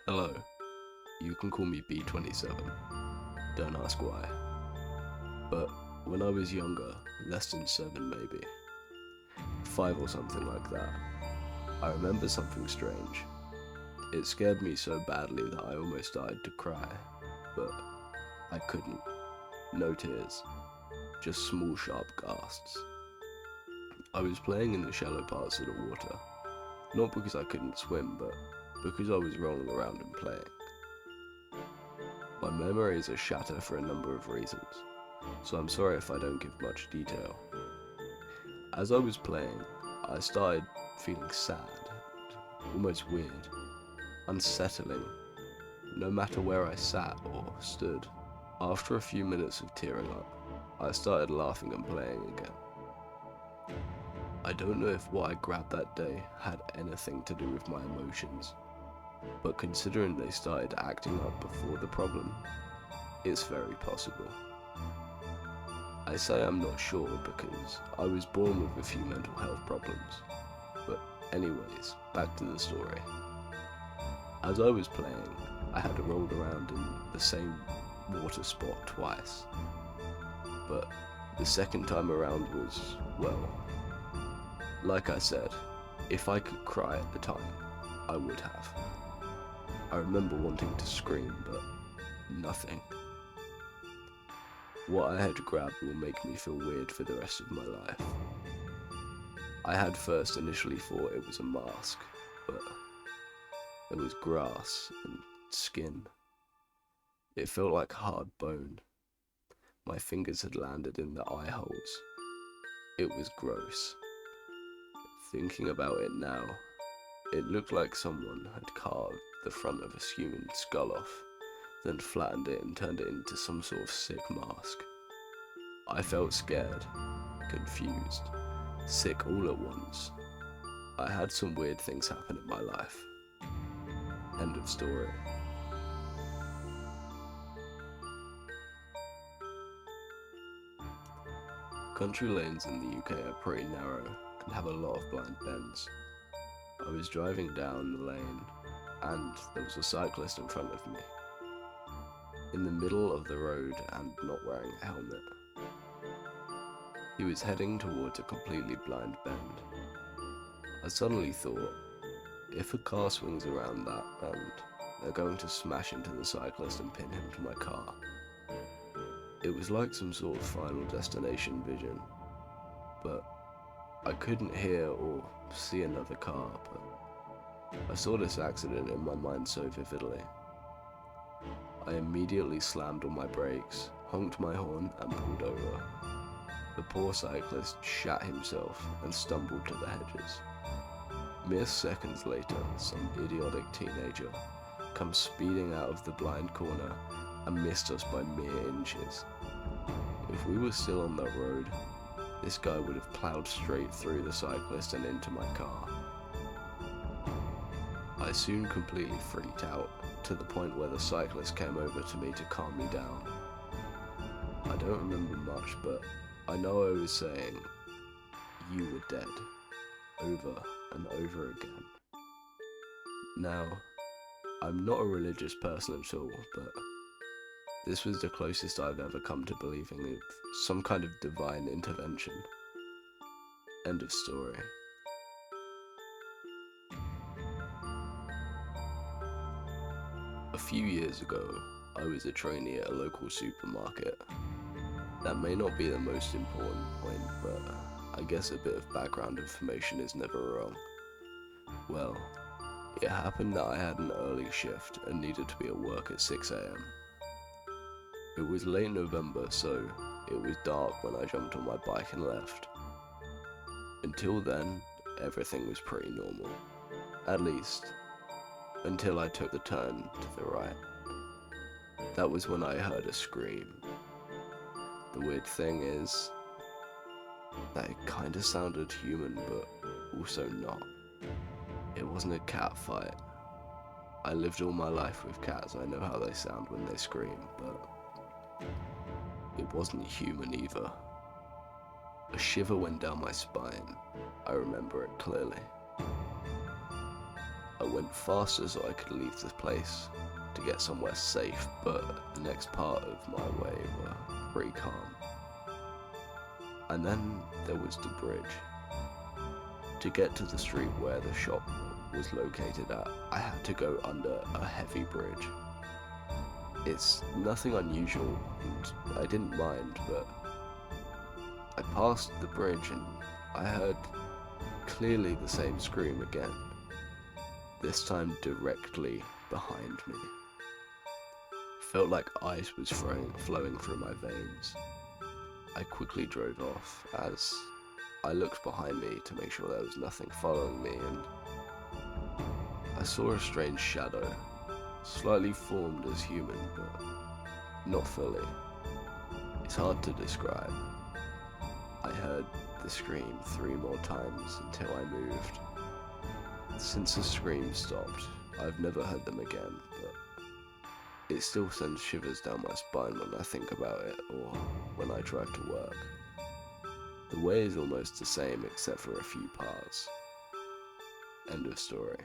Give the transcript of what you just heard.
Hello, you can call me B27, don't ask why. But when I was younger, less than 7 maybe, 5 or something like that, I remember something strange. It scared me so badly that I almost died to cry, but I couldn't. No tears, just small sharp gasps. I was playing in the shallow parts of the water, not because I couldn't swim, but because I was rolling around and playing. My memories are shattered for a number of reasons, so I'm sorry if I don't give much detail. As I was playing, I started feeling sad, almost weird, unsettling, no matter where I sat or stood. After a few minutes of tearing up, I started laughing and playing again. I don't know if what I grabbed that day had anything to do with my emotions, but considering they started acting up before the problem, it's very possible. I say I'm not sure because I was born with a few mental health problems, but anyways, back to the story. As I was playing, I had rolled around in the same water spot twice, but the second time around was, well, like I said, if I could cry at the time, I would have. I remember wanting to scream, but nothing. What I had grabbed will make me feel weird for the rest of my life. I had first initially thought it was a mask, but it was grass and skin. It felt like hard bone. My fingers had landed in the eye holes. It was gross. Thinking about it now, it looked like someone had carved the front of a human skull off, then flattened it and turned it into some sort of sick mask. I felt scared, confused, sick all at once. I had some weird things happen in my life. End of story. Country lanes in the UK are pretty narrow and have a lot of blind bends. I was driving down the lane and there was a cyclist in front of me, in the middle of the road and not wearing a helmet. He was heading towards a completely blind bend. I suddenly thought, if a car swings around that bend, they're going to smash into the cyclist and pin him to my car. It was like some sort of Final Destination vision, but I couldn't hear or see another car, but I saw this accident in my mind so vividly. I immediately slammed on my brakes, honked my horn, and pulled over. The poor cyclist shat himself and stumbled to the hedges. Mere seconds later, some idiotic teenager comes speeding out of the blind corner and missed us by mere inches. If we were still on that road, this guy would have plowed straight through the cyclist and into my car. I soon completely freaked out, to the point where the cyclist came over to me to calm me down. I don't remember much, but I know I was saying, "You were dead," over and over again. Now, I'm not a religious person at all, but this was the closest I've ever come to believing in some kind of divine intervention. End of story. A few years ago, I was a trainee at a local supermarket. That may not be the most important point, but I guess a bit of background information is never wrong. Well, it happened that I had an early shift and needed to be at work at 6 AM. It was late November, so it was dark when I jumped on my bike and left. Until then, everything was pretty normal. At least, until I took the turn to the right. That was when I heard a scream. The weird thing is that it kinda sounded human, but also not. It wasn't a cat fight. I lived all my life with cats, I know how they sound when they scream, but it wasn't human either. A shiver went down my spine. I remember it clearly. I went faster so I could leave this place to get somewhere safe, but the next part of my way were pretty calm. And then there was the bridge. To get to the street where the shop was located at, I had to go under a heavy bridge. It's nothing unusual, and I didn't mind, but I passed the bridge and I heard clearly the same scream again, this time directly behind me. Felt like ice was flowing through my veins. I quickly drove off as I looked behind me to make sure there was nothing following me, and I saw a strange shadow, slightly formed as human, but not fully. It's hard to describe. I heard the scream 3 more times until I moved. Since the scream stopped, I've never heard them again, but it still sends shivers down my spine when I think about it or when I drive to work. The way is almost the same except for a few parts. End of story.